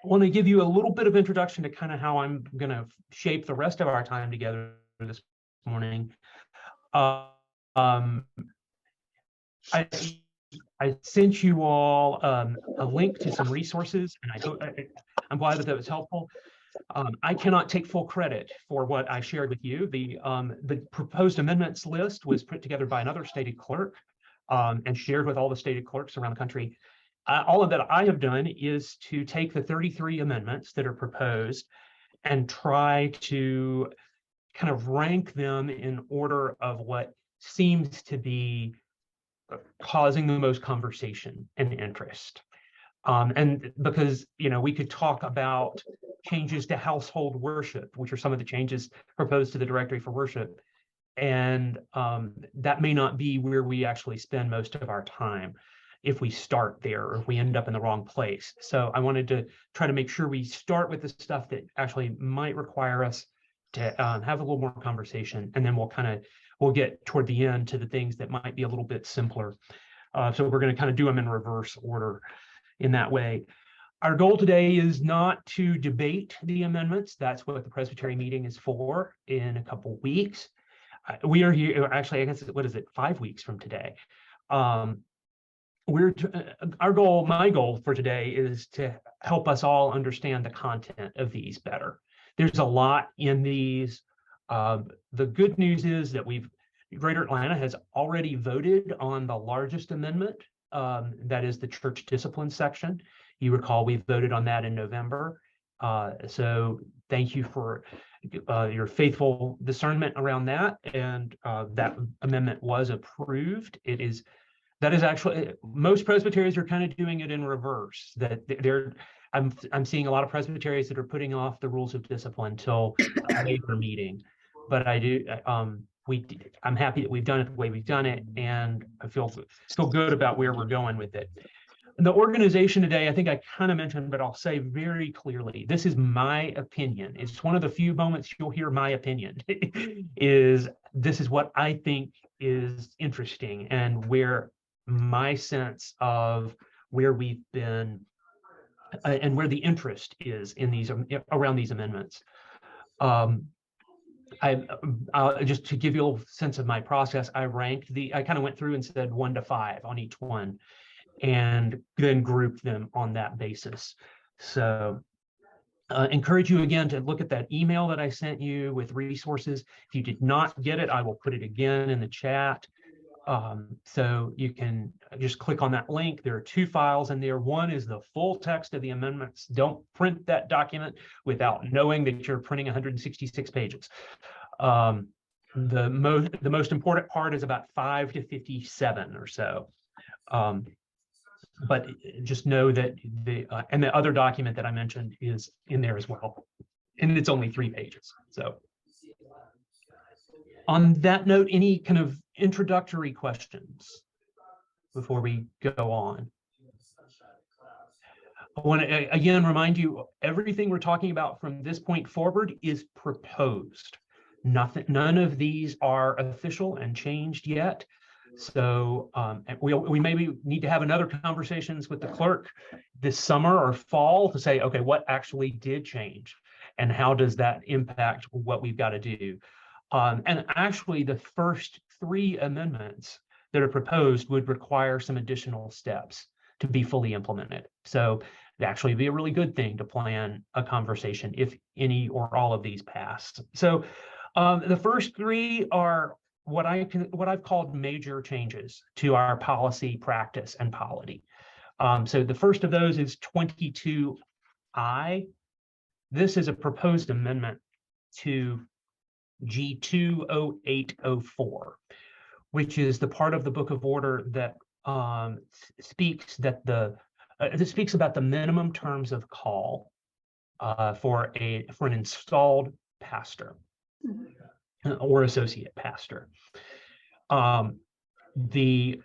want to give you a little bit of introduction to kind of how I'm going to shape the rest of our time together this morning. I sent you all a link to some resources, and I'm glad that was helpful. I cannot take full credit for what I shared with you. The proposed amendments list was put together by another stated clerk and shared with all the stated clerks around the country. All of that I have done is to take the 33 amendments that are proposed and try to kind of rank them in order of what seems to be causing the most conversation and interest. And because, we could talk about changes to household worship, which are some of the changes proposed to the directory for worship. And that may not be where we actually spend most of our time if we start there or if we end up in the wrong place. So I wanted to try to make sure we start with the stuff that actually might require us to have a little more conversation, and then we'll get toward the end to the things that might be a little bit simpler. So we're going to kind of do them in reverse order in that way. Our goal today is not to debate the amendments. That's what the Presbytery meeting is for in a couple weeks. We are here, actually, I guess, what is it, 5 weeks from today. My goal for today is to help us all understand the content of these better. There's a lot in these. The good news is that Greater Atlanta has already voted on the largest amendment, that is the church discipline section. You recall we voted on that in November. So thank you for your faithful discernment around that, and that amendment was approved. That is actually, most presbyteries are kind of doing it in reverse. I'm seeing a lot of presbyteries that are putting off the rules of discipline until a later meeting. But I'm happy that we've done it the way we've done it, and I feel good about where we're going with it. The organization today, I think I kind of mentioned, but I'll say very clearly, this is my opinion. It's one of the few moments you'll hear my opinion. This is what I think is interesting, and where my sense of where we've been and where the interest is around these amendments. Just to give you a little sense of my process, I kind of went through and said 1 to 5 on each one, and then grouped them on that basis. So encourage you again to look at that email that I sent you with resources. If you did not get it, I will put it again in the chat. So you can just click on that link. There are 2 files in there. One is the full text of the amendments. Don't print that document without knowing that you're printing 166 pages. The most important part is about 5 to 57 or so. But just know that the other document that I mentioned is in there as well, and it's only 3 pages. So on that note, any kind of introductory questions before we go on? I want to again remind you, everything we're talking about from this point forward is proposed. None of these are official and changed yet. So we maybe need to have another conversations with the clerk this summer or fall to say, okay, what actually did change and how does that impact what we've got to do? And actually, the first 3 amendments that are proposed would require some additional steps to be fully implemented. So it'd actually be a really good thing to plan a conversation if any or all of these pass. So the first 3 are what I've called major changes to our policy, practice, and polity. So the first of those is 22I. This is a proposed amendment to G20804, which is the part of the Book of Order that speaks about the minimum terms of call for an installed pastor or associate pastor. This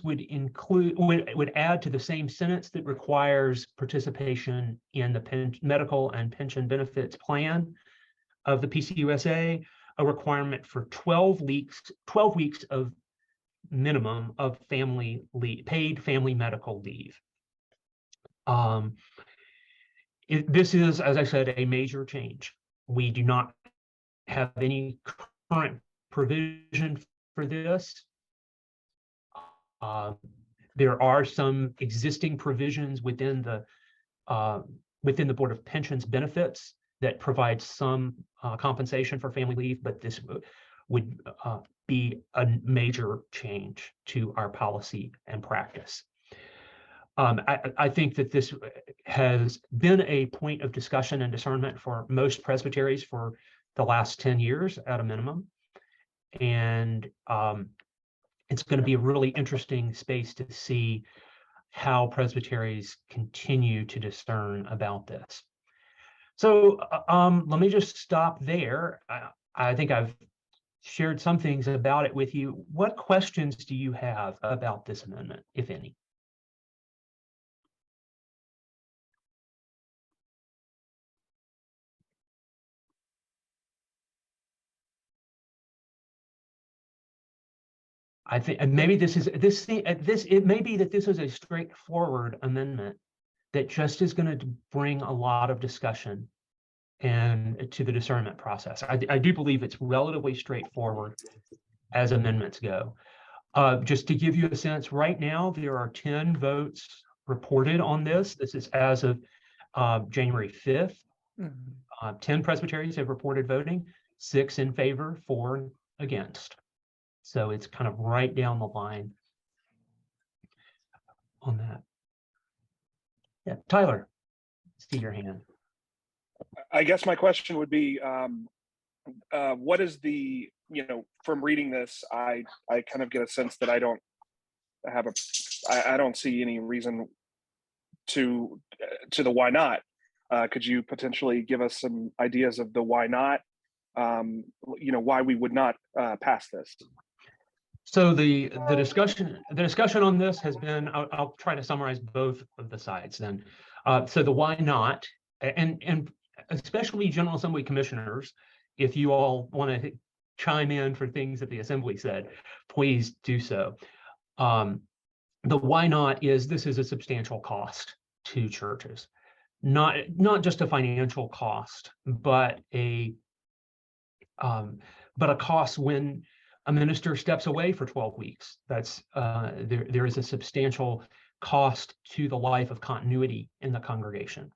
would add to the same sentence that requires participation in the medical and pension benefits plan of the PCUSA, a requirement for 12 weeks of minimum of family leave, paid family medical leave. This is, as I said, a major change. We do not have any current provision for this. There are some existing provisions within the Board of Pensions benefits that provide some compensation for family leave, but this would be a major change to our policy and practice. I think that this has been a point of discussion and discernment for most presbyteries for the last 10 years at a minimum. And it's going to be a really interesting space to see how presbyteries continue to discern about this. So let me just stop there. I think I've shared some things about it with you. What questions do you have about this amendment, if any? I think, and maybe it may be that this is a straightforward amendment that just is going to bring a lot of discussion and to the discernment process. I do believe it's relatively straightforward as amendments go. Just to give you a sense, right now there are 10 votes reported on this. This is as of January 5th. 10 presbyteries have reported voting, 6 in favor, 4 against. So it's kind of right down the line on that. Yeah, Tyler, see your hand. I guess my question would be, what is the, from reading this, I kind of get a sense that I don't see any reason to the why not. Could you potentially give us some ideas of the why not? Why we would not pass this? So the discussion on this has been, I'll try to summarize both of the sides then. So the why not, and especially General Assembly commissioners, if you all want to chime in for things that the Assembly said, please do so. The why not is this is a substantial cost to churches, not just a financial cost, but a cost when a minister steps away for 12 weeks. That's there is a substantial cost to the life of continuity in the congregation.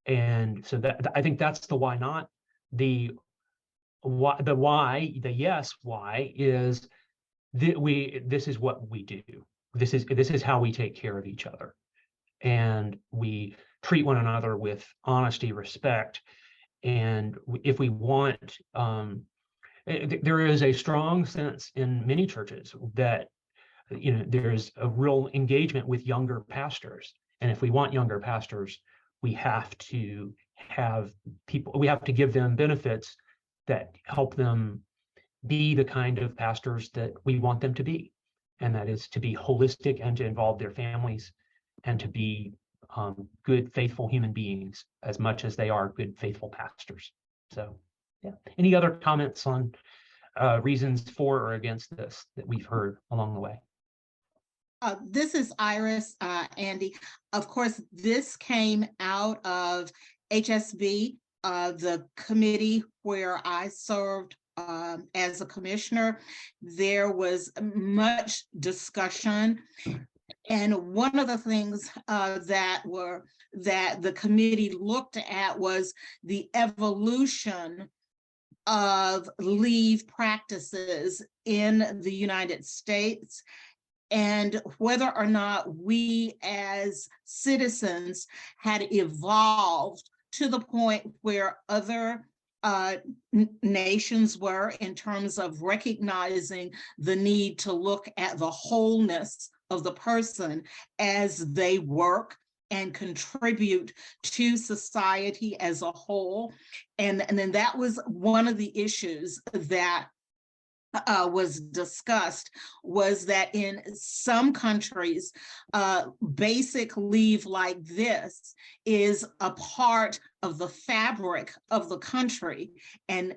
And so that, I think that's the why not. The yes why is that this is what we do. This is how we take care of each other. And we treat one another with honesty, respect. And if we want, there is a strong sense in many churches that there's a real engagement with younger pastors. And if we want younger pastors, we have to give them benefits that help them be the kind of pastors that we want them to be. And that is to be holistic and to involve their families and to be good, faithful human beings as much as they are good, faithful pastors. So, yeah. Any other comments on reasons for or against this that we've heard along the way? This is Iris, Andy. Of course, this came out of HSB, the committee where I served as a commissioner. There was much discussion. And one of the things that the committee looked at was the evolution of leave practices in the United States, and whether or not we as citizens had evolved to the point where other nations were in terms of recognizing the need to look at the wholeness of the person as they work and contribute to society as a whole. And then that was one of the issues that was discussed, was that in some countries, basic leave like this is a part of the fabric of the country, and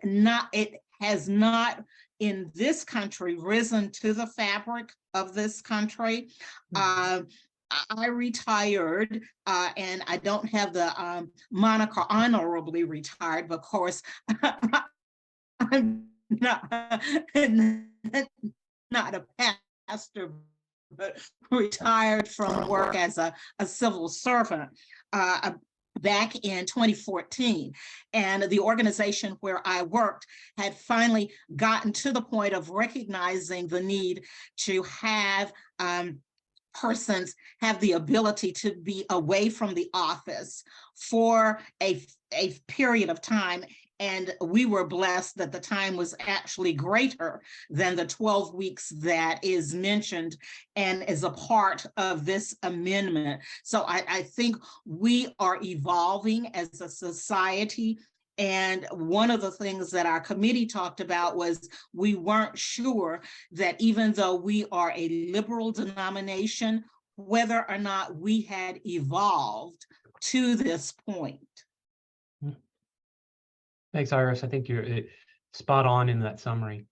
it has not in this country risen to the fabric of this country. I retired, and I don't have the moniker honorably retired, but of course, I'm not, not a pastor, but retired from work as a civil servant back in 2014. And the organization where I worked had finally gotten to the point of recognizing the need to have persons have the ability to be away from the office for a period of time. And we were blessed that the time was actually greater than the 12 weeks that is mentioned and is a part of this amendment. So I think we are evolving as a society. And one of the things that our committee talked about was we weren't sure that even though we are a liberal denomination, whether or not we had evolved to this point. Thanks, Iris. I think you're spot on in that summary.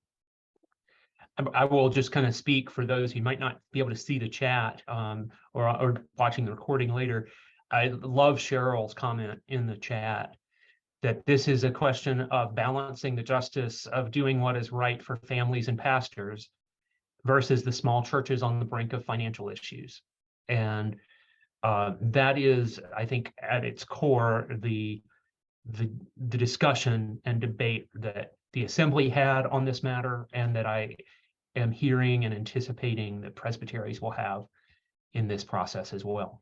I will just kind of speak for those who might not be able to see the chat or watching the recording later. I love Cheryl's comment in the chat that this is a question of balancing the justice of doing what is right for families and pastors versus the small churches on the brink of financial issues. And that is, I think, at its core, the discussion and debate that the Assembly had on this matter, and that I am hearing and anticipating that presbyteries will have in this process as well.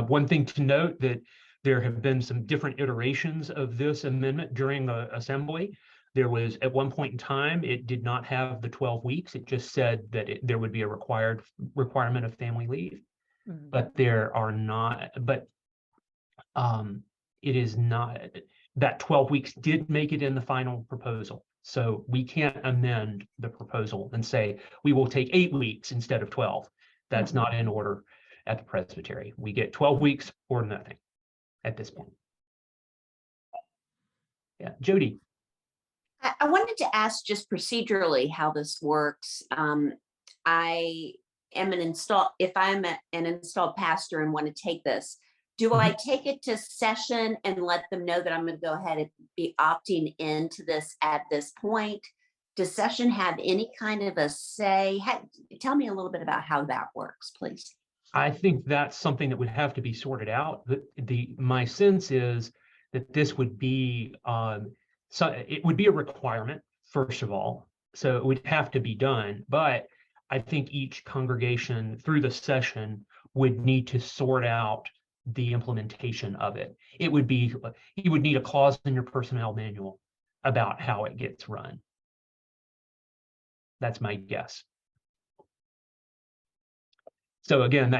One thing to note that there have been some different iterations of this amendment during the Assembly. There was, at one point in time, it did not have the 12 weeks. It just said that there would be a requirement of family leave, but there are not, but it is not, that 12 weeks did make it in the final proposal. So we can't amend the proposal and say, we will take 8 weeks instead of 12. That's not in order at the presbytery. We get 12 weeks or nothing at this point. Yeah, Jody. I wanted to ask just procedurally how this works. I am if I'm an installed pastor and want to take this, do I take it to session and let them know that I'm going to go ahead and be opting into this at this point? Does session have any kind of a say? Tell me a little bit about how that works, please. I think that's something that would have to be sorted out. My sense is that this would be, so it would be a requirement, first of all, so it would have to be done. But I think each congregation through the session would need to sort out the implementation of it. It would be, you would need a clause in your personnel manual about how it gets run. That's my guess. So again,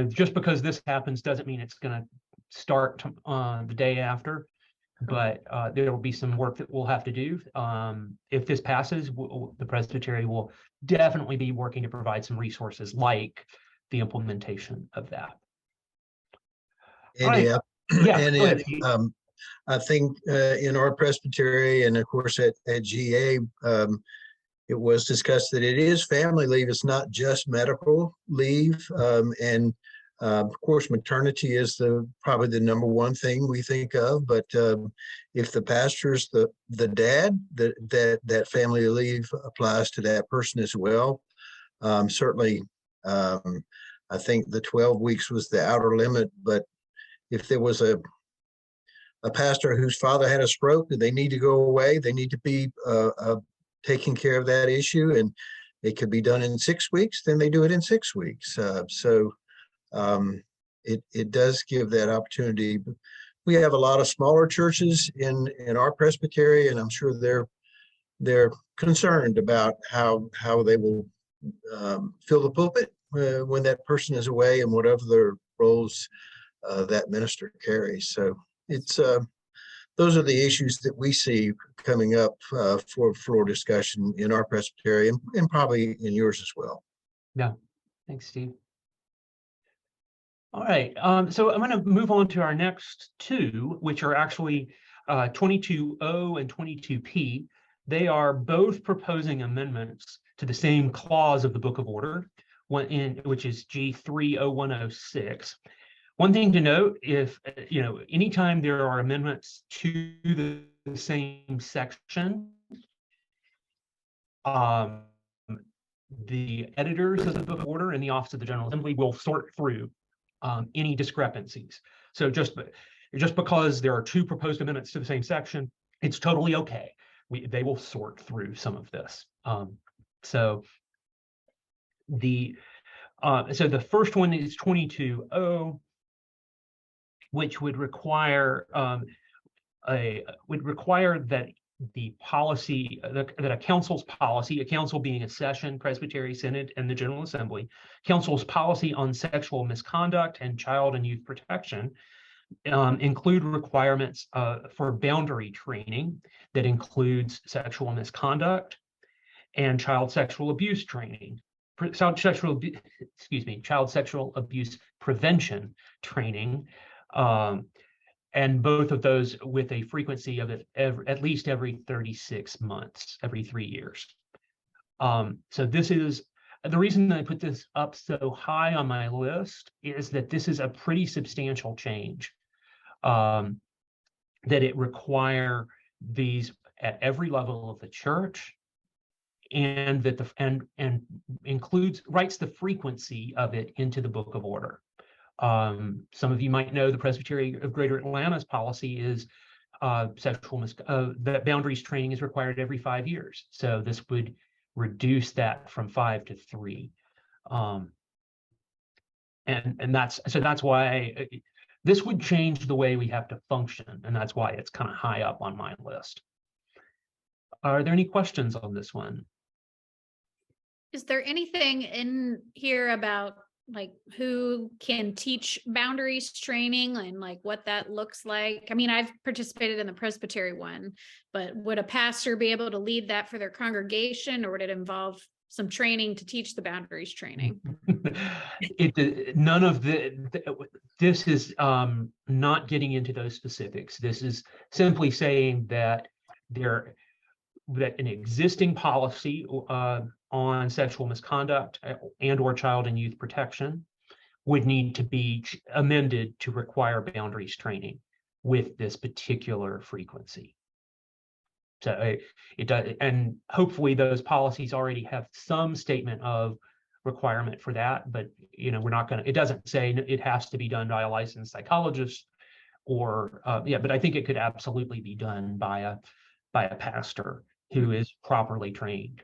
just because this happens doesn't mean it's going to start the day after, but there will be some work that we'll have to do. If this passes, the presbytery will definitely be working to provide some resources like the implementation of that. And right. I think in our presbytery and of course at GA, it was discussed that it is family leave. It's not just medical leave. Of course, maternity is probably the number one thing we think of. But if the pastor's the dad, that family leave applies to that person as well. Certainly, I think the 12 weeks was the outer limit. But if there was a pastor whose father had a stroke, they need to go away. They need to be taking care of that issue, and it could be done in 6 weeks. Then they do it in 6 weeks. It does give that opportunity. We have a lot of smaller churches in our presbytery, and I'm sure they're concerned about how they will fill the pulpit when that person is away and whatever their roles that minister carries. So it's those are the issues that we see coming up for floor discussion in our presbytery and probably in yours as well. Yeah, thanks, Steve. All right, so I'm going to move on to our next two, which are actually 22O and 22P. They are both proposing amendments to the same clause of the Book of Order. which is G30106. One thing to note, if anytime there are amendments to the same section, the editors of the book of order and the Office of the General Assembly will sort through any discrepancies. So just because there are two proposed amendments to the same section, it's totally okay. They will sort through some of this. So the first one is 22.0, which would require that the policy, that a council's policy, a council being a session, presbytery, synod, and the General Assembly, council's policy on sexual misconduct and child and youth protection include requirements for boundary training that includes sexual misconduct and child sexual abuse training, child sexual abuse prevention training, and both of those with a frequency of at least every 36 months, every 3 years. So this is the reason I put this up so high on my list, is that this is a pretty substantial change, that it require these at every level of the church, and that and writes the frequency of it into the Book of Order. Some of you might know the Presbytery of Greater Atlanta's policy is that boundaries training is required every 5 years. So this would reduce that from 5 to 3. And that's why this would change the way we have to function, and that's why it's kind of high up on my list. Are there any questions on this one? Is there anything in here about like who can teach boundaries training and like what that looks like? I mean, I've participated in the Presbytery one, but would a pastor be able to lead that for their congregation, or would it involve some training to teach the boundaries training? None of this is not getting into those specifics. This is simply saying that that an existing policy on sexual misconduct and or child and youth protection would need to be amended to require boundaries training with this particular frequency. So it does, and hopefully those policies already have some statement of requirement for that, but we're not going to, it doesn't say it has to be done by a licensed psychologist or but I think it could absolutely be done by a pastor who is properly trained.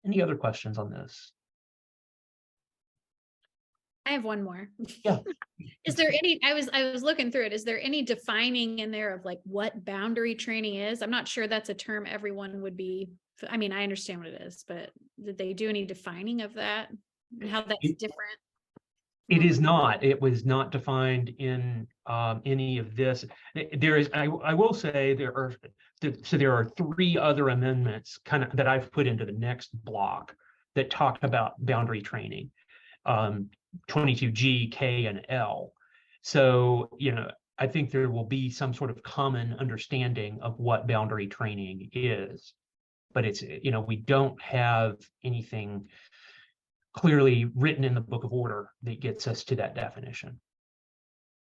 Any other questions on this? I have one more. Yeah. Is there any, I was looking through it. Is there any defining in there of like what boundary training is? I'm not sure that's a term everyone would be, I mean, I understand what it is, but did they do any defining of that and how that's different? It is not. It was not defined in any of this. There is, I will say there are 3 other amendments kind of that I've put into the next block that talk about boundary training. 22G, K, and L. So, I think there will be some sort of common understanding of what boundary training is, but it's, we don't have anything clearly written in the Book of Order that gets us to that definition.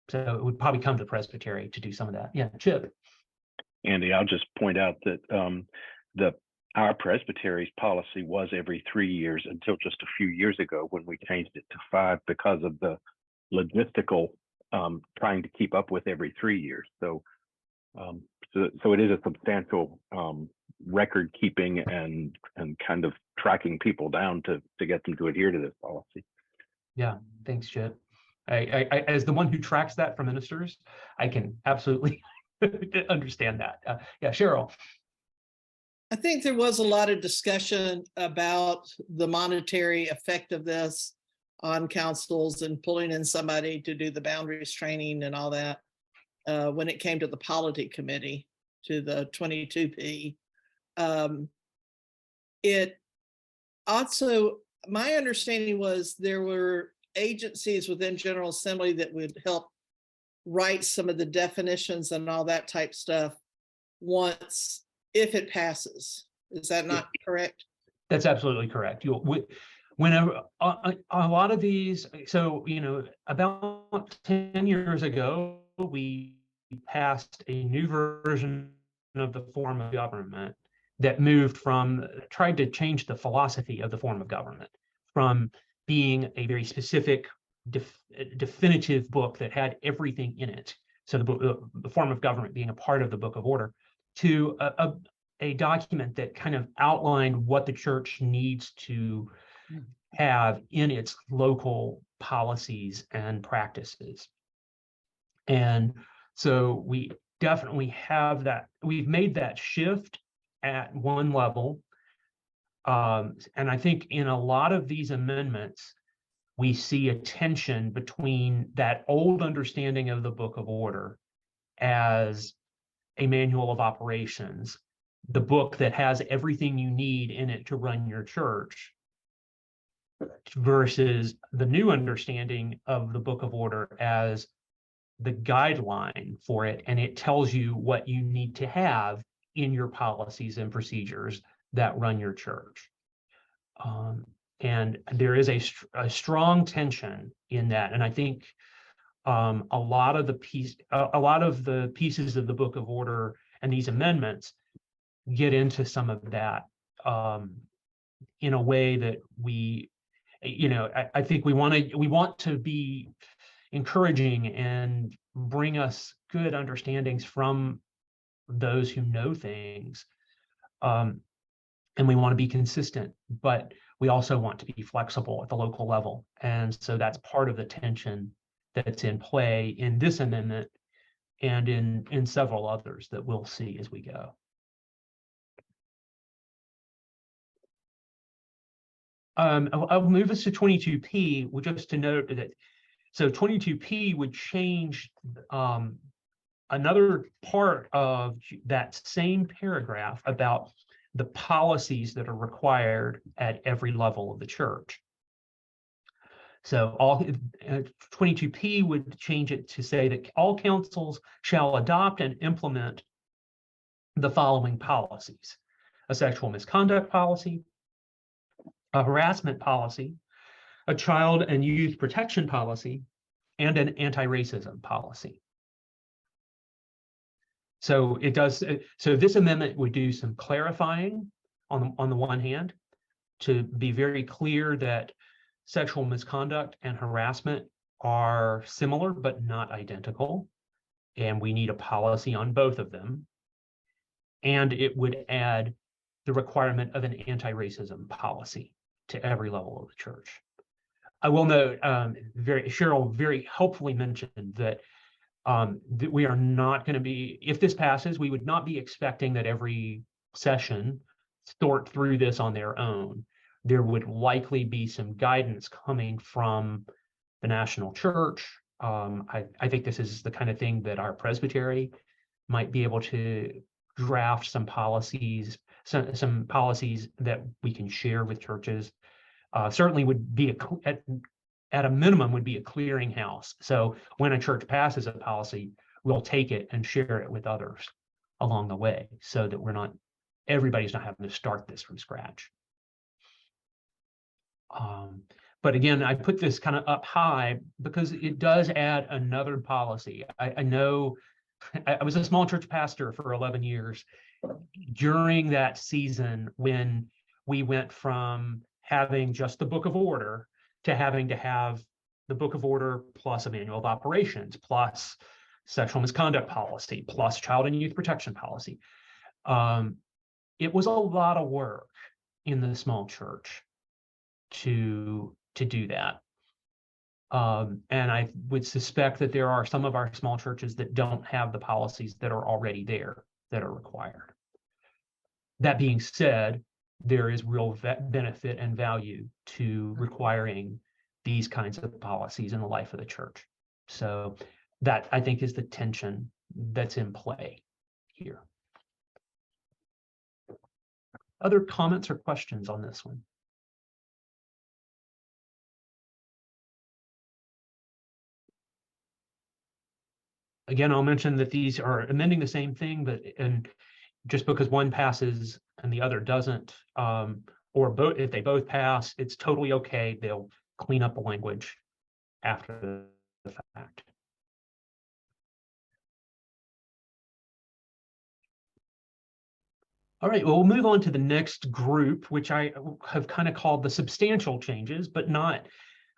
So it would probably come to Presbytery to do some of that. Yeah, Chip. Andy, I'll just point out that our Presbytery's policy was every 3 years until just a few years ago when we changed it to 5 because of the logistical trying to keep up with every 3 years. So it is a substantial record keeping and kind of tracking people down to get them to adhere to this policy. Yeah, thanks, Chip. I as the one who tracks that for ministers, I can absolutely understand that. Yeah, Cheryl. I think there was a lot of discussion about the monetary effect of this on councils and pulling in somebody to do the boundaries training and all that when it came to the polity committee, to the 22P. It also, my understanding was there were agencies within General Assembly that would help write some of the definitions and all that type stuff once if it passes. Is that not correct? That's absolutely correct. Whenever a lot of these, so, about 10 years ago, we passed a new version of the form of government that tried to change the philosophy of the form of government from being a very specific, definitive book that had everything in it. So the form of government being a part of the Book of Order, to a document that kind of outlined what the church needs to have in its local policies and practices. And so we definitely have that. We've made that shift at one level. And I think in a lot of these amendments, we see a tension between that old understanding of the Book of Order as a manual of operations, the book that has everything you need in it to run your church, versus the new understanding of the Book of Order as the guideline for it, and it tells you what you need to have in your policies and procedures that run your church. And there is a strong tension in that, and I think a lot of the pieces of the Book of Order and these amendments get into some of that in a way that I think we want to be encouraging and bring us good understandings from those who know things. And we want to be consistent, but we also want to be flexible at the local level. And so that's part of the tension that's in play in this amendment and in several others that we'll see as we go. I'll move us to 22P, just to note that, so 22P would change another part of that same paragraph about the policies that are required at every level of the church. So 22P would change it to say that all councils shall adopt and implement the following policies: a sexual misconduct policy, a harassment policy, a child and youth protection policy, and an anti-racism policy. So it does. So this amendment would do some clarifying on the one hand, to be very clear that sexual misconduct and harassment are similar but not identical, and we need a policy on both of them. And it would add the requirement of an anti-racism policy to every level of the church. I will note, Cheryl very helpfully mentioned that that we are not going to be, if this passes, we would not be expecting that every session sort through this on their own. There would likely be some guidance coming from the national church. I think this is the kind of thing that our presbytery might be able to draft some policies, some policies that we can share with churches. Certainly would be at a minimum would be a clearinghouse. So when a church passes a policy, we'll take it and share it with others along the way, so that everybody's not having to start this from scratch. But again, I put this kind of up high because it does add another policy. I know I was a small church pastor for 11 years. During that season, when we went from having just the Book of Order to having to have the Book of Order plus a manual of operations, plus sexual misconduct policy, plus child and youth protection policy. It was a lot of work in the small church to do that. And I would suspect that there are some of our small churches that don't have the policies that are already there that are required. That being said, there is real benefit and value to requiring these kinds of policies in the life of the church. So that, I think, is the tension that's in play here. Other comments or questions on this one? Again, I'll mention that these are amending the same thing, but just because one passes and the other doesn't, or both, if they both pass, it's totally okay. They'll clean up the language after the fact. All right, well, we'll move on to the next group, which I have kind of called the substantial changes, but not,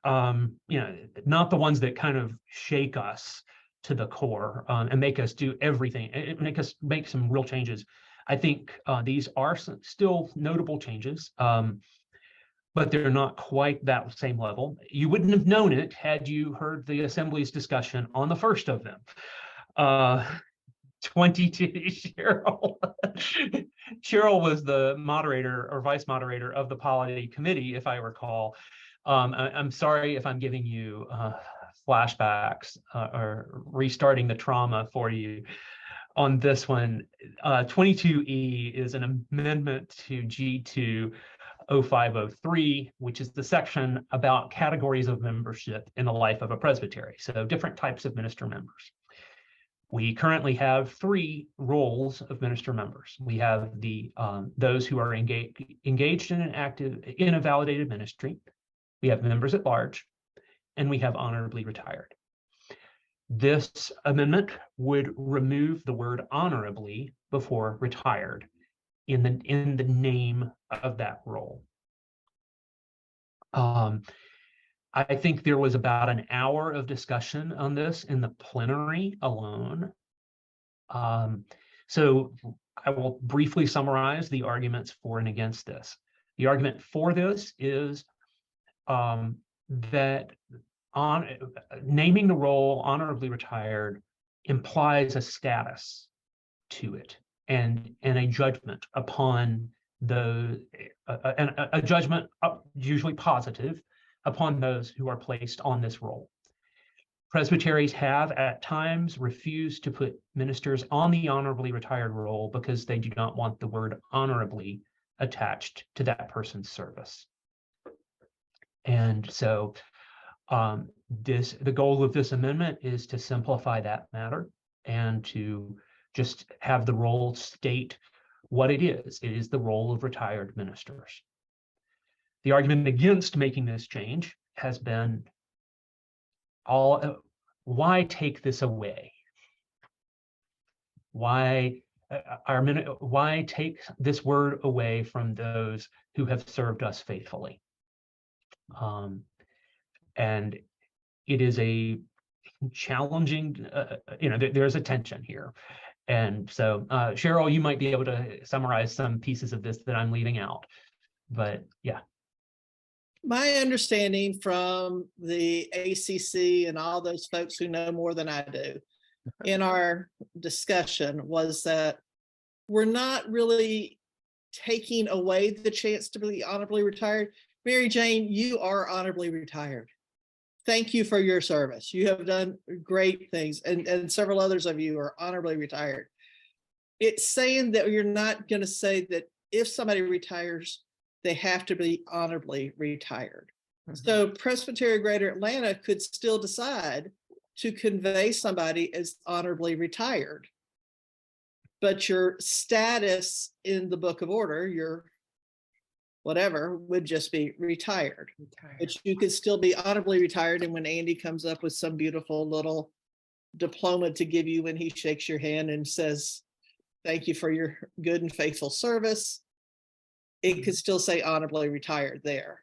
not the ones that kind of shake us to the core and make us do everything, make us make some real changes. I think these are still notable changes, but they're not quite that same level. You wouldn't have known it had you heard the Assembly's discussion on the first of them. 22, Cheryl. Cheryl was the moderator or vice moderator of the polity committee, if I recall. I'm sorry if I'm giving you flashbacks or restarting the trauma for you on this one. 22E is an amendment to G2 0503, which is the section about categories of membership in the life of a presbytery. So different types of minister members. We currently have 3 roles of minister members. We have the those who are engaged in a validated ministry. We have members at large, and we have honorably retired. This amendment would remove the word honorably before retired in the name of that role. I think there was about an hour of discussion on this in the plenary alone. So I will briefly summarize the arguments for and against this. The argument for this is that naming the role honorably retired implies a status to it and a judgment upon a judgment usually positive upon those who are placed on this role. Presbyteries have at times refused to put ministers on the honorably retired role because they do not want the word honorably attached to that person's service. And so the goal of this amendment is to simplify that matter and to just have the role state what it is. It is the role of retired ministers. The argument against making this change has been why take this away? Why take this word away from those who have served us faithfully? And it is a challenging, there's a tension here. And so, Cheryl, you might be able to summarize some pieces of this that I'm leaving out, but yeah. My understanding from the ACC and all those folks who know more than I do in our discussion was that we're not really taking away the chance to be honorably retired. Mary Jane, you are honorably retired. Thank you for your service. You have done great things, and several others of you are honorably retired. It's saying that you're not going to say that if somebody retires, they have to be honorably retired. Mm-hmm. So Presbytery Greater Atlanta could still decide to convey somebody as honorably retired, but your status in the book of order, your whatever, would just be retired. But you could still be honorably retired. And when Andy comes up with some beautiful little diploma to give you when he shakes your hand and says, thank you for your good and faithful service, it could still say honorably retired there.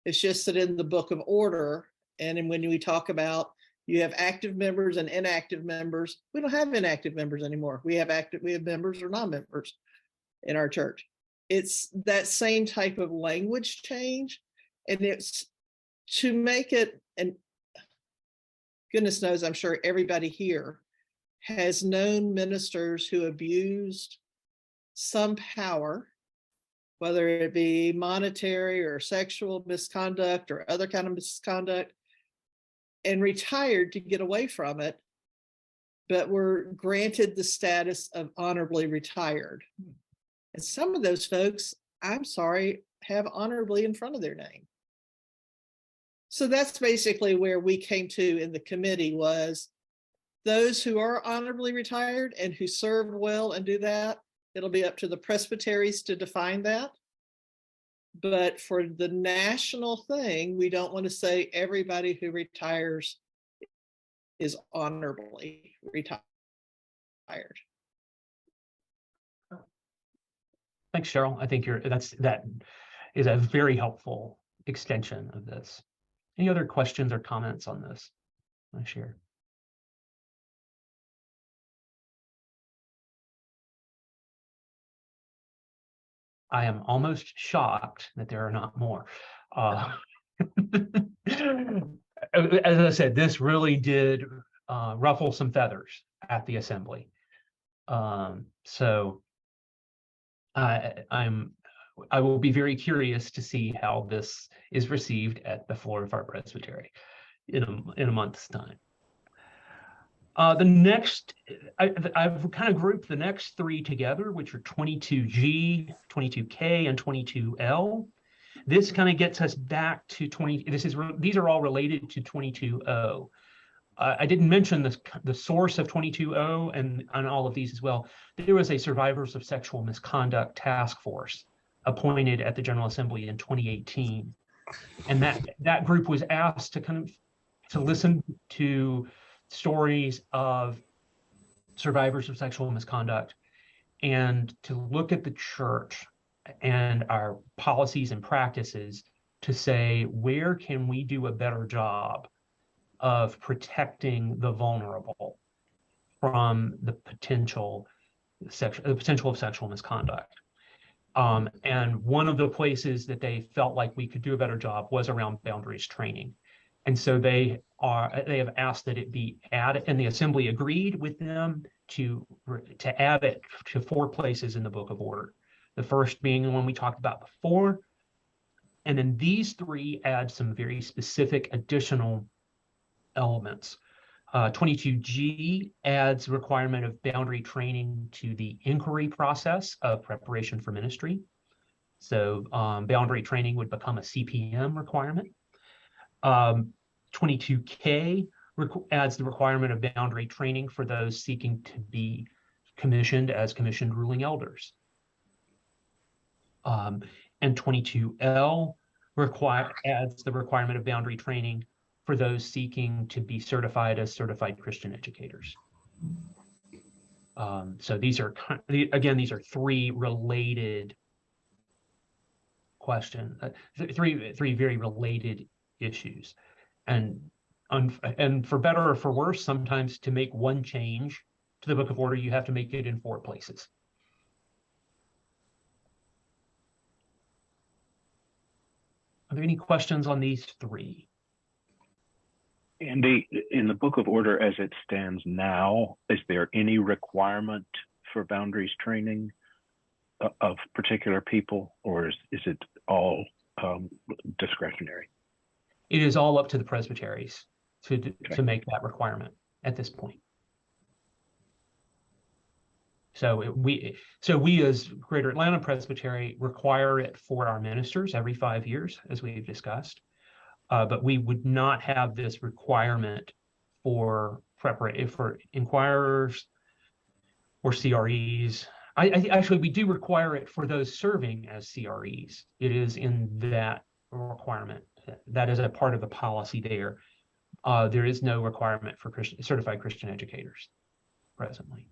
It's just that in the book of order, and when we talk about you have active members and inactive members, we don't have inactive members anymore. We have members or non-members in our church. It's that same type of language change, and it's to make it, and goodness knows, I'm sure everybody here has known ministers who abused some power, whether it be monetary or sexual misconduct or other kind of misconduct, and retired to get away from it, but were granted the status of honorably retired. And some of those folks, I'm sorry, have honorably in front of their name. So that's basically where we came to in the committee, was those who are honorably retired and who serve well and do that, It'll be up to the presbyteries to define that. But for the national thing, we don't want to say everybody who retires is honorably retired. Thanks, Cheryl. I think that is a very helpful extension of this. Any other questions or comments on this? I share. I am almost shocked that there are not more. As I said, this really did ruffle some feathers at the assembly. So I will be very curious to see how this is received at the floor of our presbytery in a month's time. The next, I've kind of grouped the next three together, which are 22G, 22K, and 22L. This kind of gets us back to these are all related to 22O. I didn't mention the source of 22O and on all of these as well. There was a Survivors of Sexual Misconduct Task Force appointed at the General Assembly in 2018. And that group was asked to listen to stories of survivors of sexual misconduct and to look at the church and our policies and practices to say, where can we do a better job of protecting the vulnerable from the potential of sexual misconduct. And one of the places that they felt like we could do a better job was around boundaries training. And so they have asked that it be added, and the assembly agreed with them to add it to 4 places in the Book of Order. The first being the one we talked about before. And then these 3 add some very specific additional elements. 22G adds requirement of boundary training to the inquiry process of preparation for ministry. So boundary training would become a CPM requirement. 22K adds the requirement of boundary training for those seeking to be commissioned as commissioned ruling elders. And 22L adds the requirement of boundary training for those seeking to be certified as certified Christian educators. So these are 3 related questions, 3 very related issues. And for better or for worse, sometimes to make one change to the Book of Order, you have to make it in 4 places. Are there any questions on these 3? Andy, in the Book of Order as it stands now, is there any requirement for boundaries training of particular people, or is it all discretionary? It is all up to the presbyteries to make that requirement at this point. So we as Greater Atlanta Presbytery require it for our ministers every 5 years, as we've discussed. But we would not have this requirement for inquirers or CREs. Actually, we do require it for those serving as CREs. It is in that requirement. That is a part of the policy there. There is no requirement for certified Christian educators presently.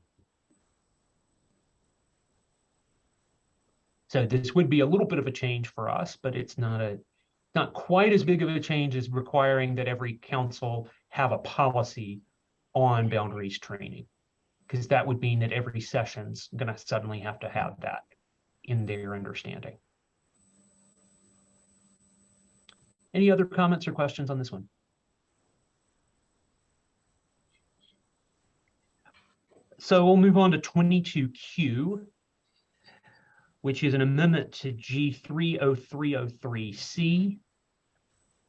So this would be a little bit of a change for us, but it's not quite as big of a change as requiring that every council have a policy on boundaries training, because that would mean that every session's going to suddenly have to have that in their understanding. Any other comments or questions on this one? So we'll move on to 22Q, which is an amendment to G30303C.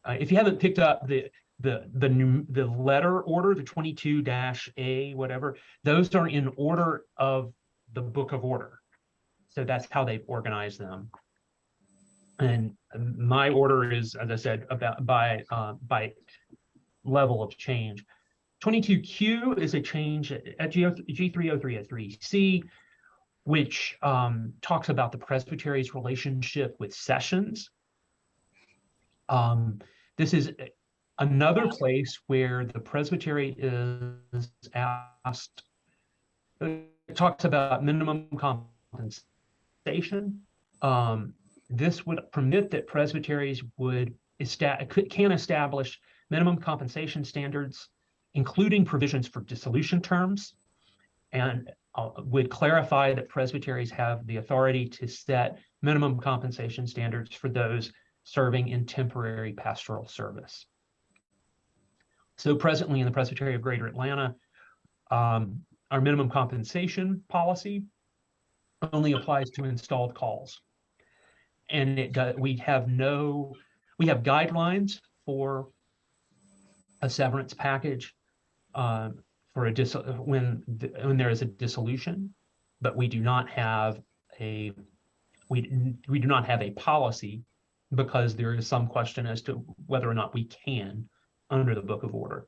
If you haven't picked up the letter order, the 22-A, whatever, those are in order of the Book of Order. So that's how they've organized them. And my order is, as I said, about by level of change. 22Q is a change at G30303C. which talks about the presbytery's relationship with sessions. This is another place where the presbytery is asked, it talks about minimum compensation. This would permit that presbyteries can establish minimum compensation standards, including provisions for dissolution terms, and would clarify that presbyteries have the authority to set minimum compensation standards for those serving in temporary pastoral service. So presently in the Presbytery of Greater Atlanta, our minimum compensation policy only applies to installed calls. And we have guidelines for a severance package for when there is a dissolution, but we do not have a policy, because there is some question as to whether or not we can under the Book of Order.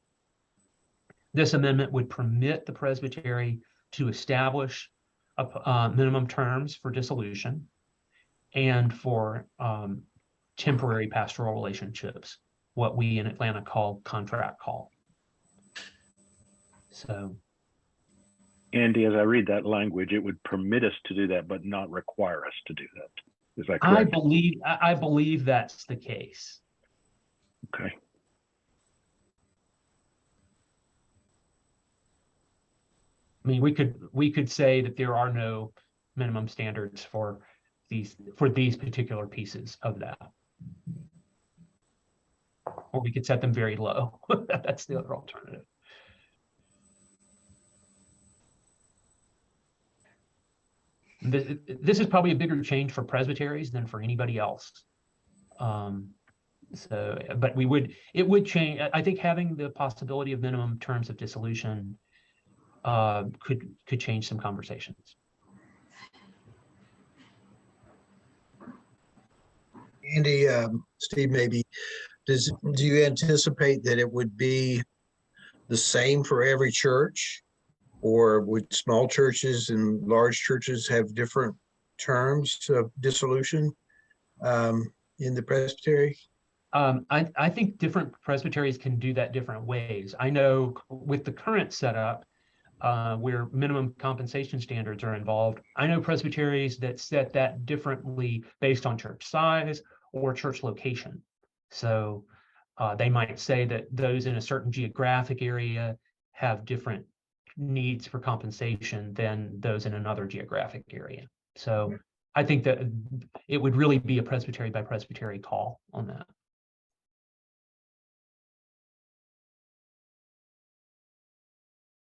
This amendment would permit the presbytery to establish minimum terms for dissolution and for temporary pastoral relationships, what we in Atlanta call contract call. So, Andy, as I read that language, it would permit us to do that, but not require us to do that. Is that correct? I believe that's the case. Okay. I mean, we could say that there are no minimum standards for these particular pieces of that, or we could set them very low. That's the other alternative. This is probably a bigger change for presbyteries than for anybody else. So, but it would change. I think having the possibility of minimum terms of dissolution could change some conversations. Andy, Steve, maybe, do you anticipate that it would be the same for every church? Or would small churches and large churches have different terms of dissolution in the presbytery? I think different presbyteries can do that different ways. I know with the current setup, where minimum compensation standards are involved, I know presbyteries that set that differently based on church size or church location. So they might say that those in a certain geographic area have different needs for compensation than those in another geographic area. So I think that it would really be a presbytery by presbytery call on that.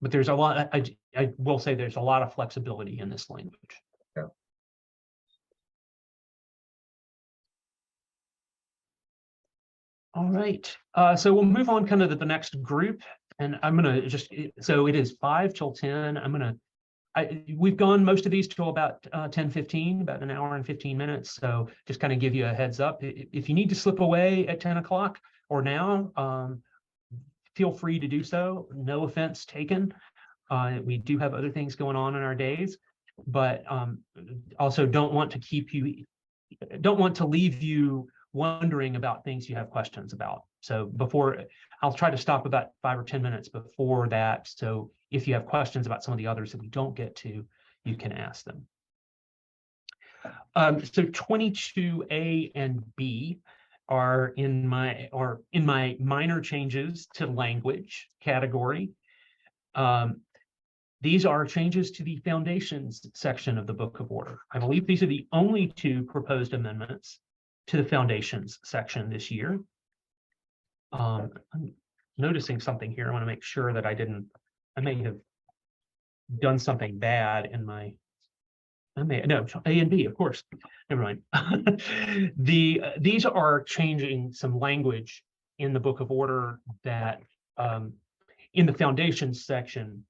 But there's a lot, I will say there's a lot of flexibility in this language. Yeah. All right, so we'll move on kind of to the next group, and I'm gonna so it is 5 till 10. We've gone most of these till about 10:15, about an hour and 15 minutes. So just kind of give you a heads up. If you need to slip away at 10 o'clock or now, feel free to do so. No offense taken. We do have other things going on in our days, but also don't want to leave you wondering about things you have questions about. So I'll try to stop about 5 or 10 minutes before that. So if you have questions about some of the others that we don't get to, you can ask them. So 22A and B are in my minor changes to language category. These are changes to the foundations section of the Book of Order. I believe these are the only 2 proposed amendments to the foundations section this year. I'm noticing something here. I want to make sure that I may have done something bad in my, no, A and B, of course. Never mind. These are changing some language in the Book of Order that in the foundations section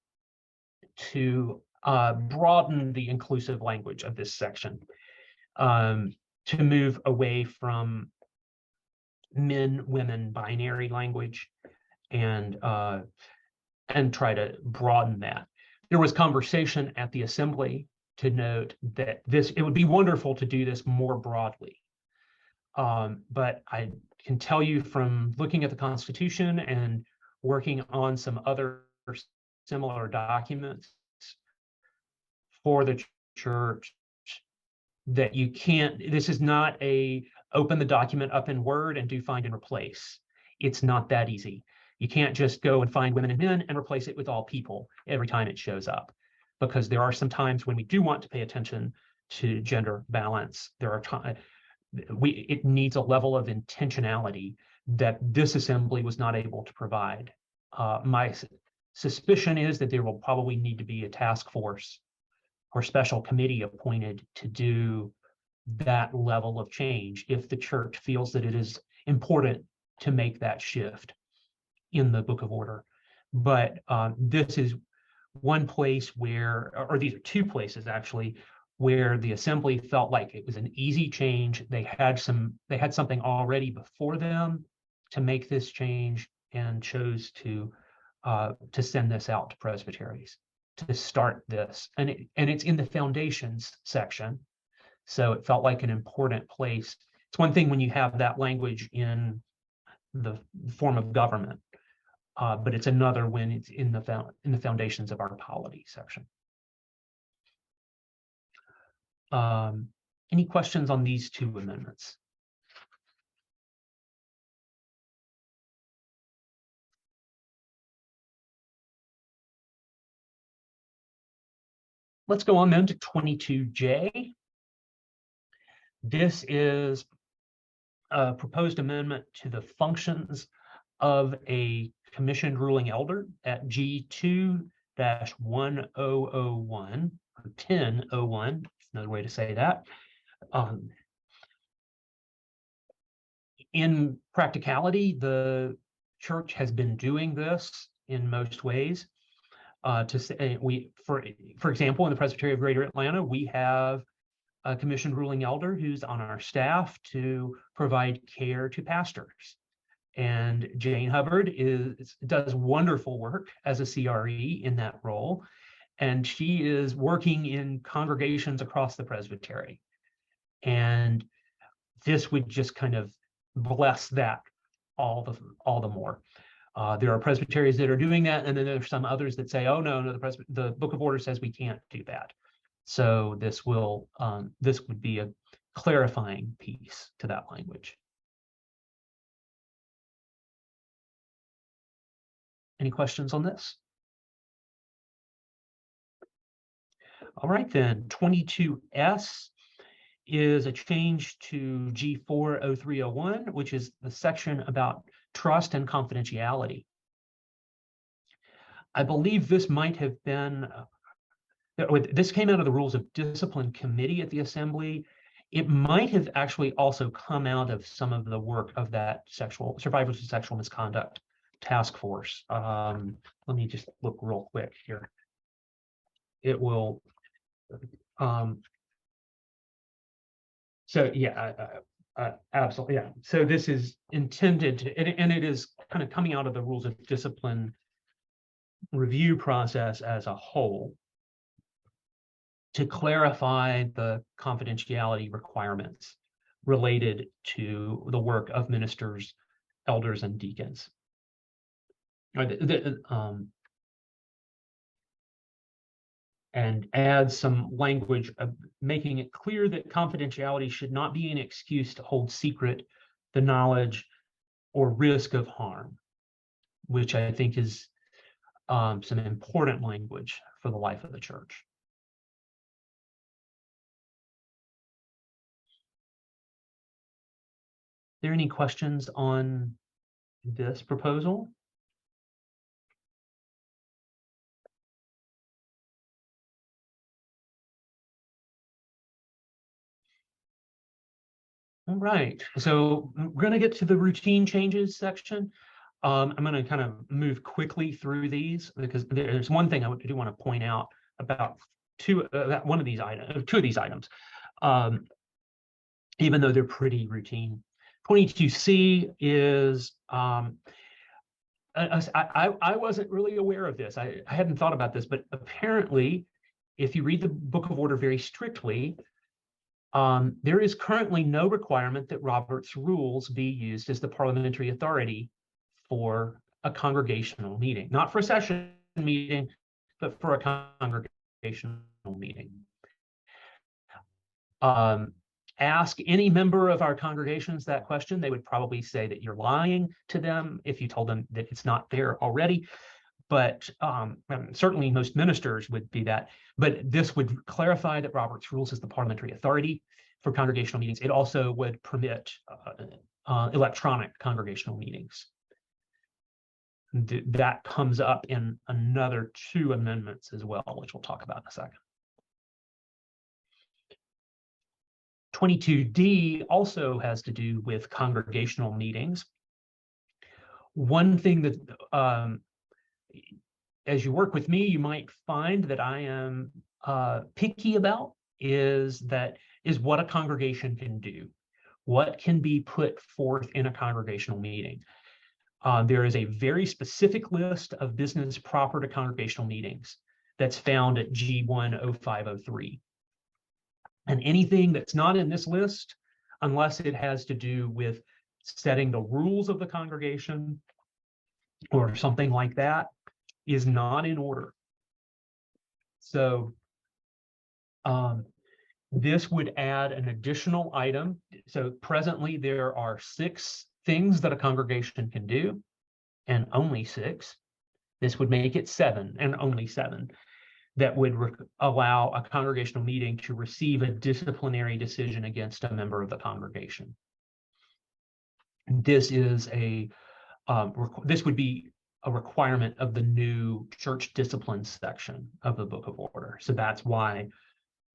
to broaden the inclusive language of this section, to move away from men, women, binary language, and try to broaden that. There was conversation at the assembly to note that it would be wonderful to do this more broadly. But I can tell you from looking at the Constitution and working on some other similar documents for the church, that you can't, this is not a open the document up in Word and do find and replace. It's not that easy. You can't just go and find women and men and replace it with all people every time it shows up, because there are some times when we do want to pay attention to gender balance. There are times it needs a level of intentionality that this assembly was not able to provide. My suspicion is that there will probably need to be a task force or special committee appointed to do that level of change if the church feels that it is important to make that shift in the Book of Order. But this is one place where, or these are two places actually, where the assembly felt like it was an easy change. They had something already before them to make this change, and chose to send this out to presbyteries to start this. And it's in the foundations section, so it felt like an important place. It's one thing when you have that language in the form of government, but it's another when it's in the foundations of our polity section. Any questions on these two amendments? Let's go on then to 22J. This is a proposed amendment to the functions of a commissioned ruling elder at G2-1001 or 1001, another way to say that. In practicality, the church has been doing this in most ways. For example, in the Presbytery of Greater Atlanta, we have a commissioned ruling elder who's on our staff to provide care to pastors. And Jane Hubbard does wonderful work as a CRE in that role. And she is working in congregations across the presbytery. And this would just kind of bless that all the more. There are presbyteries that are doing that, and then there's some others that say, "Oh no, the Book of Order says we can't do that." So this would be a clarifying piece to that language. Any questions on this? All right, then 22S is a change to G40301, which is the section about trust and confidentiality. I believe this might have been, this came out of the Rules of Discipline Committee at the Assembly. It might have actually also come out of some of the work of that Survivors of Sexual Misconduct Task Force. Let me just look real quick here. It will, so yeah, absolutely, yeah. So this is intended to, and it is kind of coming out of the Rules of Discipline review process as a whole, to clarify the confidentiality requirements related to the work of ministers, elders, and deacons. And add some language of making it clear that confidentiality should not be an excuse to hold secret the knowledge or risk of harm, which I think is some important language for the life of the church. Are there any questions on this proposal? All right, so we're going to get to the routine changes section. I'm going to kind of move quickly through these, because there's one thing I do want to point out about two of these items, even though they're pretty routine. 22C is, I wasn't really aware of this. I hadn't thought about this, but apparently if you read the Book of Order very strictly, there is currently no requirement that Robert's rules be used as the parliamentary authority for a congregational meeting, not for a session meeting, but for a congregational meeting. Ask any member of our congregations that question, they would probably say that you're lying to them if you told them that it's not there already. But certainly most ministers would be that. But this would clarify that Robert's rules is the parliamentary authority for congregational meetings. It also would permit electronic congregational meetings. That comes up in another 2 amendments as well, which we'll talk about in a second. 22D also has to do with congregational meetings. One thing that, as you work with me, you might find that I am picky about is what a congregation can do. What can be put forth in a congregational meeting? There is a very specific list of business proper to congregational meetings that's found at G10503. And anything that's not in this list, unless it has to do with setting the rules of the congregation or something like that, is not in order. So this would add an additional item. So presently there are 6 things that a congregation can do, and only 6. This would make it 7, and only 7, that would allow a congregational meeting to receive a disciplinary decision against a member of the congregation. This is this would be a requirement of the new church discipline section of the Book of Order. So that's why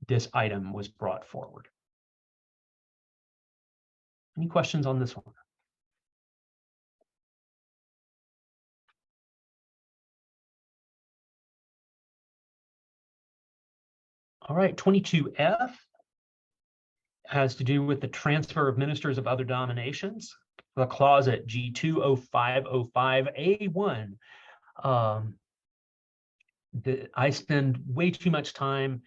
this item was brought forward. Any questions on this one? All right, 22F has to do with the transfer of ministers of other denominations. The clause at G20505A1. I spend way too much time,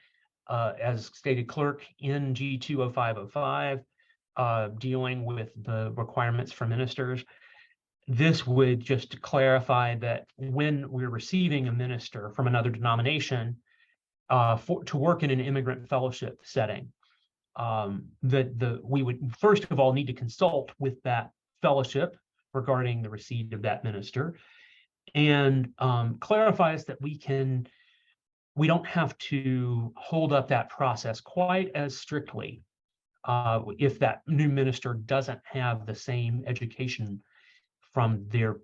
as stated clerk, in G20505, dealing with the requirements for ministers. This would just clarify that when we're receiving a minister from another denomination, to work in an immigrant fellowship setting, we would first of all need to consult with that fellowship regarding the receipt of that minister, and clarifies that we don't have to hold up that process quite as strictly if that new minister doesn't have the same education from their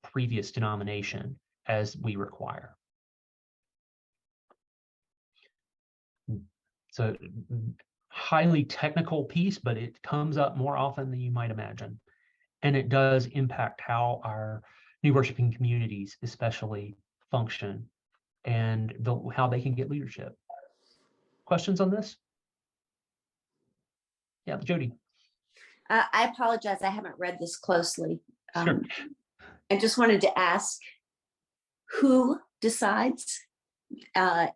previous denomination as we require. So highly technical piece, but it comes up more often than you might imagine. And it does impact how our new worshiping communities especially function and how they can get leadership. Questions on this? Yeah, Jody. I apologize, I haven't read this closely. Sure. I just wanted to ask, who decides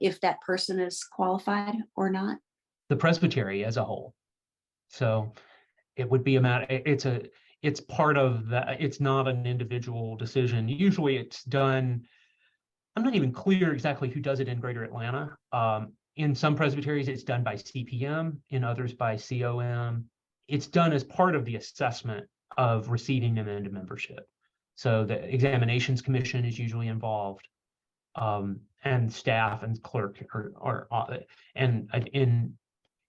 if that person is qualified or not? The presbytery as a whole. So it would be a matter, it's part of that. It's not an individual decision. Usually it's done, I'm not even clear exactly who does it in Greater Atlanta. In some presbyteries, it's done by CPM, in others by COM. It's done as part of the assessment of receiving them into membership. So the examinations commission is usually involved, and staff and clerk and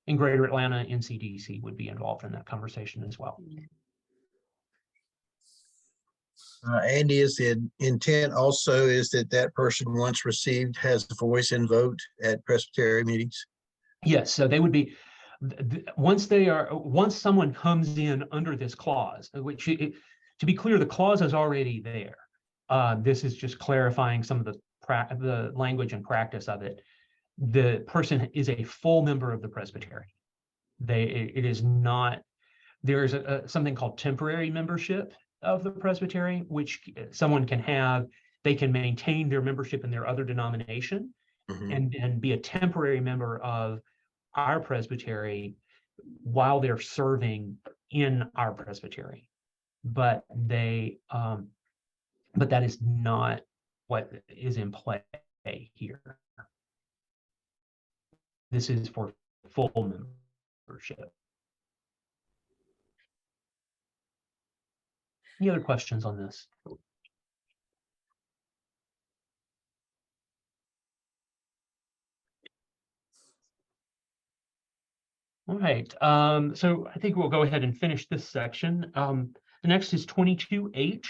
in Greater Atlanta, NCDC would be involved in that conversation as well. Andy, is the intent also is that person once received has a voice and vote at presbytery meetings? Yes, so they would be, once someone comes in under this clause, which to be clear, the clause is already there. This is just clarifying some of the language and practice of it. The person is a full member of the presbytery. It is not, there's something called temporary membership of the presbytery, which someone can have. They can maintain their membership in their other denomination, and be a temporary member of our presbytery while they're serving in our presbytery. But but that is not what is in play here. This is for full membership. Any other questions on this? All right, so I think we'll go ahead and finish this section. The next is 22H,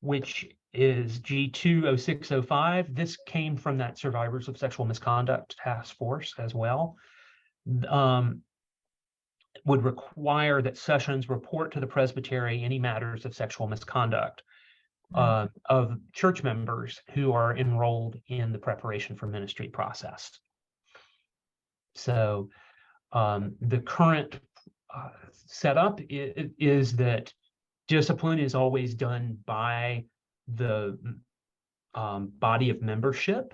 which is G20605. This came from that Survivors of Sexual Misconduct Task Force as well. Would require that sessions report to the presbytery any matters of sexual misconduct of church members who are enrolled in the preparation for ministry process. So the current setup is that discipline is always done by the body of membership.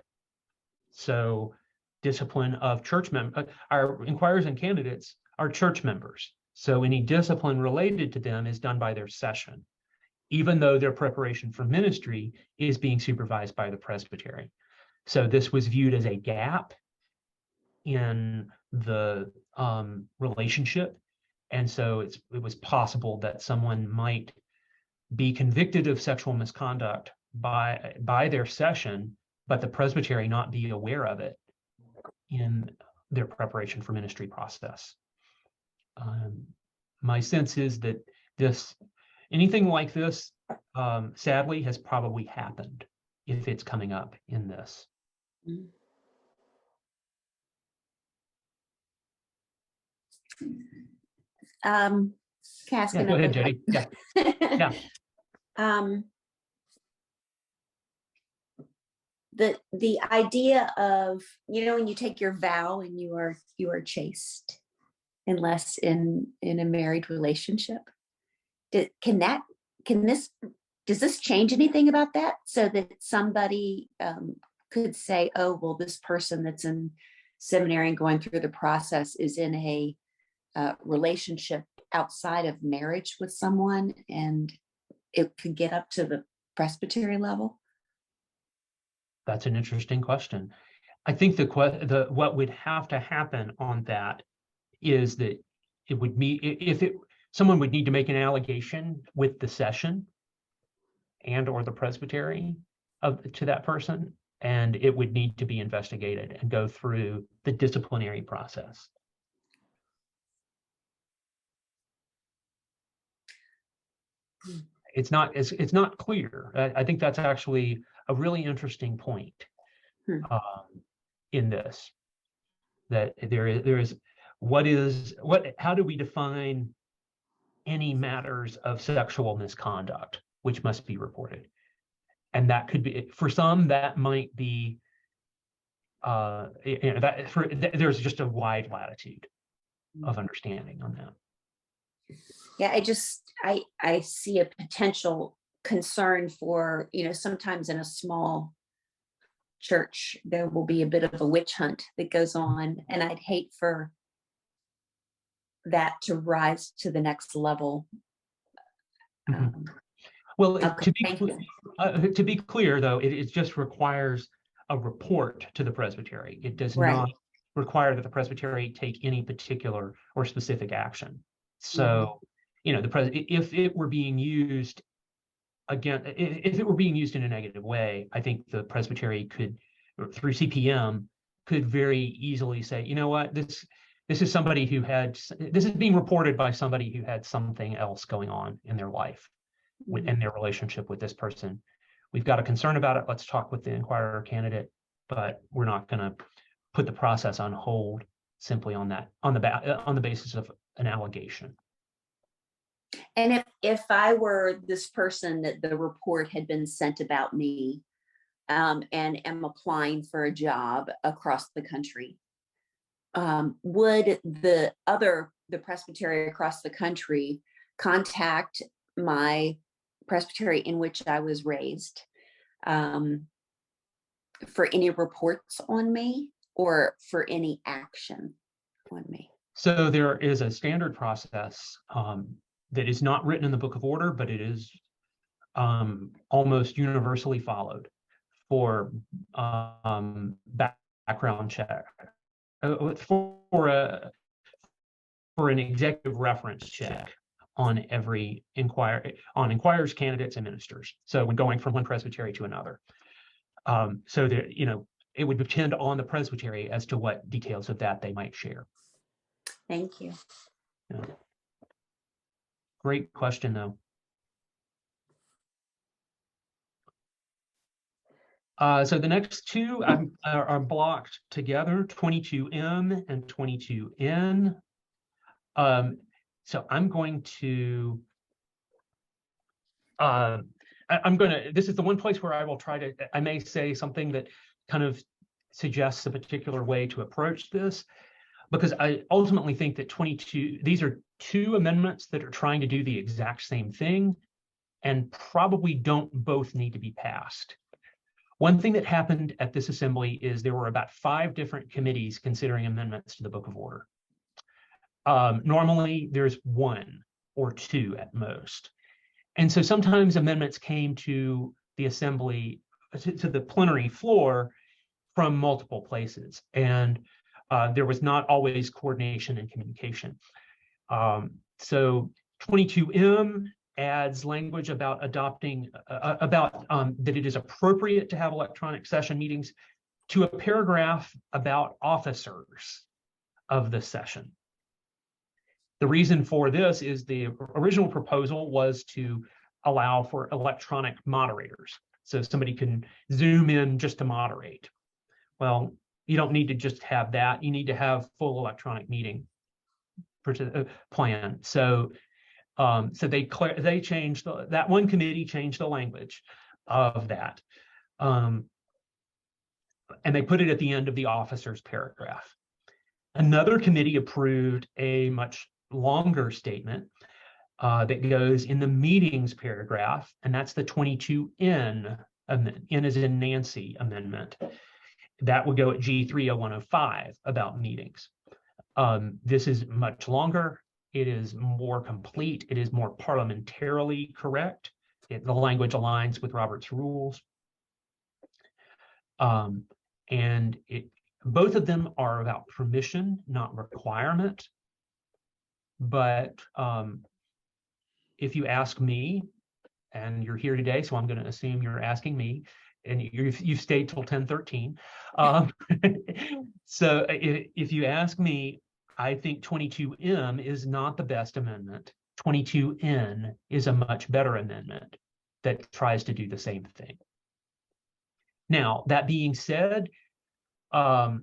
So discipline of church members, our inquirers and candidates are church members. So any discipline related to them is done by their session, even though their preparation for ministry is being supervised by the presbytery. So this was viewed as a gap in the relationship. And so it was possible that someone might be convicted of sexual misconduct by their session, but the presbytery not be aware of it in their preparation for ministry process. My sense is that anything like this, sadly, has probably happened if it's coming up in this. Can I ask Yeah, go ahead, Jody. Yeah. Yeah. The idea of, when you take your vow and you are chaste, unless in a married relationship, does this change anything about that, so that somebody could say, oh, well, this person that's in seminary and going through the process is in a relationship outside of marriage with someone, and it could get up to the presbytery level? That's an interesting question. I think what would have to happen on that is that it would someone would need to make an allegation with the session and or the presbytery to that person, and it would need to be investigated and go through the disciplinary process. It's not clear. I think that's actually a really interesting point in this, that there is how do we define any matters of sexual misconduct which must be reported? And that could be, for some, that might be there's just a wide latitude of understanding on that. Yeah, I see a potential concern for, sometimes in a small church, there will be a bit of a witch hunt that goes on, and I'd hate for that to rise to the next level. Well, okay, to be clear, though, it just requires a report to the presbytery. It does not require that the presbytery take any particular or specific action. So, if it were being used in a negative way, I think the presbytery could, through CPM, could very easily say, you know what, this is being reported by somebody who had something else going on in their life, in their relationship with this person. We've got a concern about it. Let's talk with the inquirer candidate, but we're not going to put the process on hold simply on the basis of an allegation. And if I were this person that the report had been sent about me, and am applying for a job across the country, would the presbytery across the country contact my presbytery in which I was raised, for any reports on me or for any action on me? So there is a standard process that is not written in the Book of Order, but it is almost universally followed for background check, for an executive reference check on every inquirers, candidates, and ministers. So when going from one presbytery to another, so that it would depend on the presbytery as to what details of that they might share. Thank you. Yeah. Great question, though. So the next two are blocked together, 22M and 22N. So I'm going to, this is the one place where I will try to, I may say something that kind of suggests a particular way to approach this, because I ultimately think that these are two amendments that are trying to do the exact same thing and probably don't both need to be passed. One thing that happened at this assembly is there were about 5 different committees considering amendments to the Book of Order. Normally there's 1 or 2 at most. And so sometimes amendments came to the assembly, to the plenary floor from multiple places. And there was not always coordination and communication. So 22M adds language about adopting, that it is appropriate to have electronic session meetings to a paragraph about officers of the session. The reason for this is the original proposal was to allow for electronic moderators. So somebody can zoom in just to moderate. Well, you don't need to just have that. You need to have full electronic meeting plan. So they changed that one committee changed the language of that, and they put it at the end of the officers paragraph. Another committee approved a much longer statement that goes in the meetings paragraph, and that's the 22N amendment. N as in Nancy amendment. That would go at G30105 about meetings. This is much longer. It is more complete. It is more parliamentarily correct. The language aligns with Robert's rules. And both of them are about permission, not requirement. But if you ask me, and you're here today, so I'm going to assume you're asking me, and you've stayed till 10:13. So if you ask me, I think 22M is not the best amendment. 22N is a much better amendment that tries to do the same thing. Now, that being said, there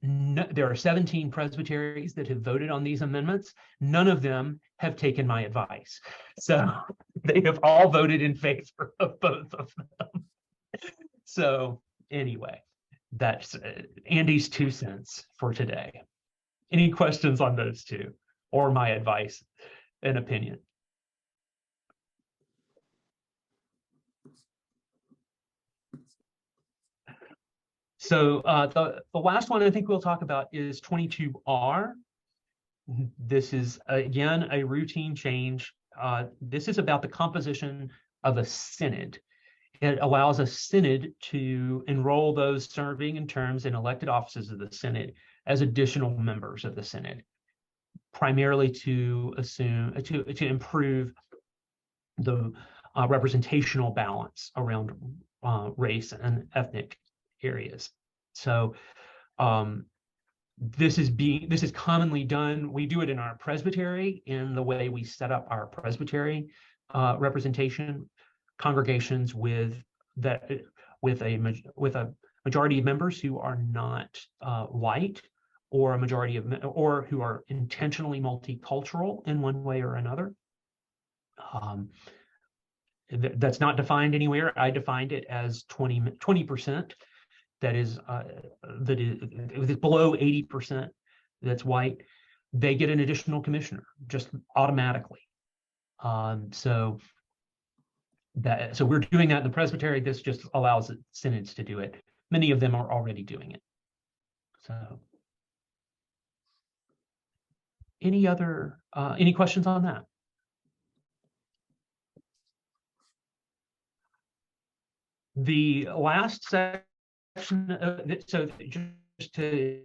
are 17 presbyteries that have voted on these amendments. None of them have taken my advice. So they have all voted in favor of both of them. So anyway, that's Andy's 2 cents for today. Any questions on those two or my advice and opinion? So the last one I think we'll talk about is 22R. This is, again, a routine change. This is about the composition of a synod. It allows a synod to enroll those serving in terms in elected offices of the synod as additional members of the synod, primarily to improve the representational balance around race and ethnic areas. So this is commonly done. We do it in our presbytery in the way we set up our presbytery representation congregations with a majority of members who are not white, or a majority of, or who are intentionally multicultural in one way or another. That's not defined anywhere. I defined it as 20%. That is below 80%. That's white. They get an additional commissioner just automatically. So so we're doing that in the presbytery. This just allows the synods to do it. Many of them are already doing it. So any questions on that? The last section of it, so just to,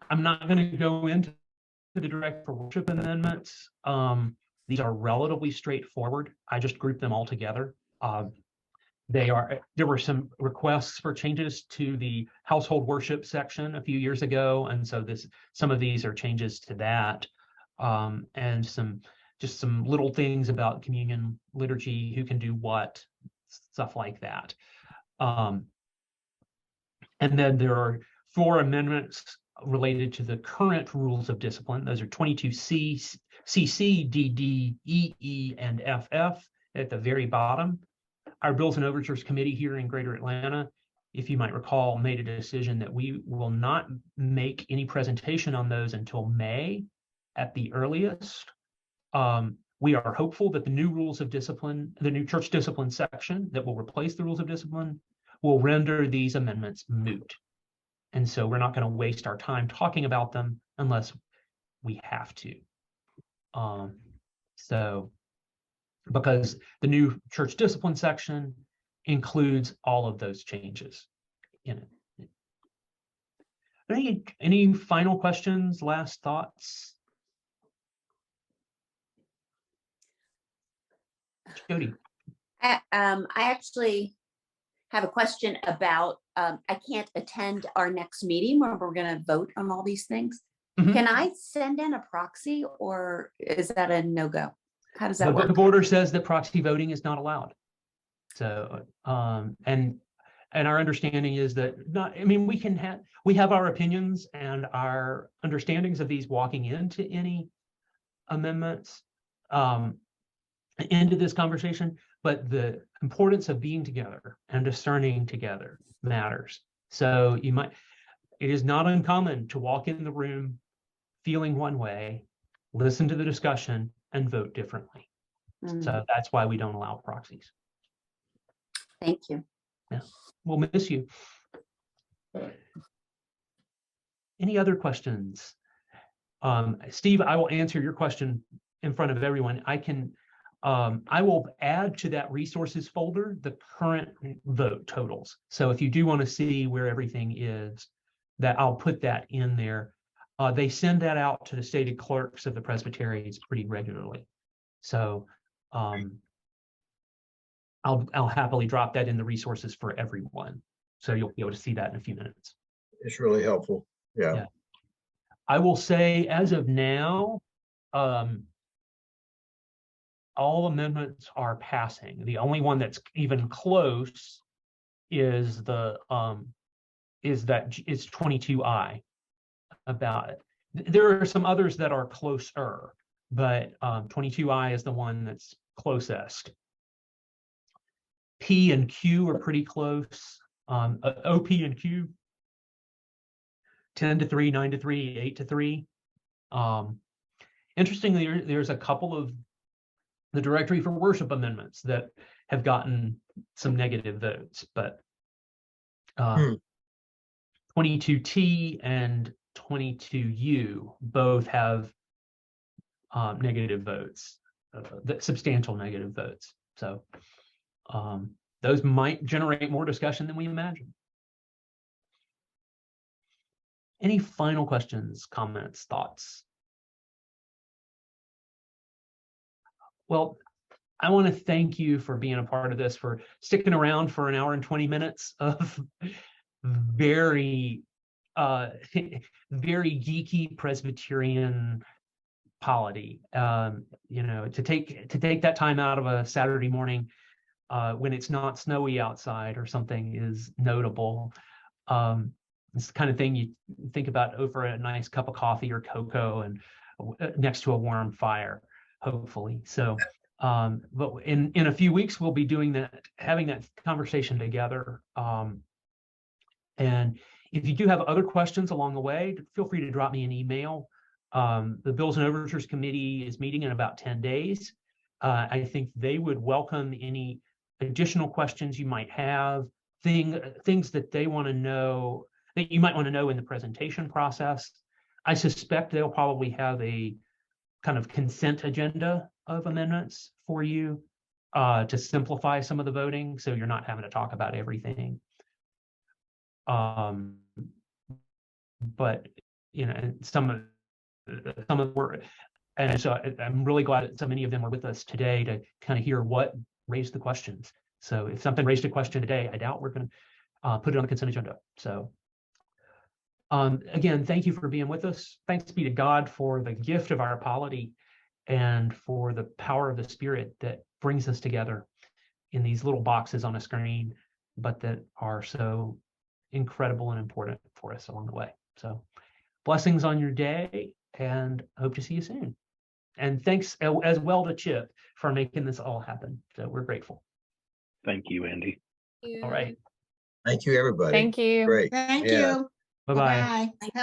I'm not going to go into the direct for worship amendments. These are relatively straightforward. I just grouped them all together. There were some requests for changes to the household worship section a few years ago, and so some of these are changes to that, and just some little things about communion liturgy, who can do what, stuff like that. And then there are 4 amendments related to the current rules of discipline. Those are 22C, CC, DD, EE, and FF at the very bottom. Our Bills and Overtures Committee here in Greater Atlanta, if you might recall, made a decision that we will not make any presentation on those until May at the earliest. We are hopeful that the new rules of discipline, the new church discipline section that will replace the rules of discipline, will render these amendments moot. And so we're not going to waste our time talking about them unless we have to. Because the new church discipline section includes all of those changes in it. Any final questions, last thoughts? Jody. I actually have a question about, I can't attend our next meeting where we're going to vote on all these things. Mhm. Can I send in a proxy, or is that a no-go? How does that work? The order says that proxy voting is not allowed. So, and our understanding is that we have our opinions and our understandings of these walking into any amendments, into this conversation, but the importance of being together and discerning together matters. So it is not uncommon to walk in the room feeling one way, listen to the discussion, and vote differently. So that's why we don't allow proxies. Thank you. Yeah, we'll miss you. Any other questions? Steve, I will answer your question in front of everyone. I will add to that resources folder the current vote totals. So if you do want to see where everything is, that I'll put that in there. They send that out to the stated clerks of the presbyteries pretty regularly. So I'll happily drop that in the resources for everyone. So you'll be able to see that in a few minutes. It's really helpful. Yeah. I will say, as of now, all amendments are passing. The only one that's even close is 22I. About it. There are some others that are closer, but 22I is the one that's closest. P and Q are pretty close. OP and Q, 10-3, 9-3, 8-3. Interestingly, there's a couple of the directory for worship amendments that have gotten some negative votes, but 22T and 22U both have negative votes, substantial negative votes. So those might generate more discussion than we imagine. Any final questions, comments, thoughts? Well, I want to thank you for being a part of this, for sticking around for an hour and 20 minutes of very geeky Presbyterian polity. To take that time out of a Saturday morning when it's not snowy outside or something is notable. It's the kind of thing you think about over a nice cup of coffee or cocoa and next to a warm fire, hopefully. So, but in a few weeks, we'll be doing that, having that conversation together. And if you do have other questions along the way, feel free to drop me an email. The Bills and Overtures Committee is meeting in about 10 days. I think they would welcome any additional questions you might have, things that they want to know, that you might want to know in the presentation process. I suspect they'll probably have a kind of consent agenda of amendments for you to simplify some of the voting, so you're not having to talk about everything. But you know, and some of the work, and so I'm really glad that so many of them are with us today to kind of hear what raised the questions. So if something raised a question today, I doubt we're going to put it on the consent agenda. So again, thank you for being with us. Thanks be to God for the gift of our polity and for the power of the Spirit that brings us together in these little boxes on a screen, but that are so incredible and important for us along the way. So blessings on your day, and hope to see you soon. And thanks as well to Chip for making this all happen. So we're grateful. Thank you, Andy. All right. Thank you, everybody. Thank you. Great. Thank Yeah. you. Bye-bye. Bye-bye.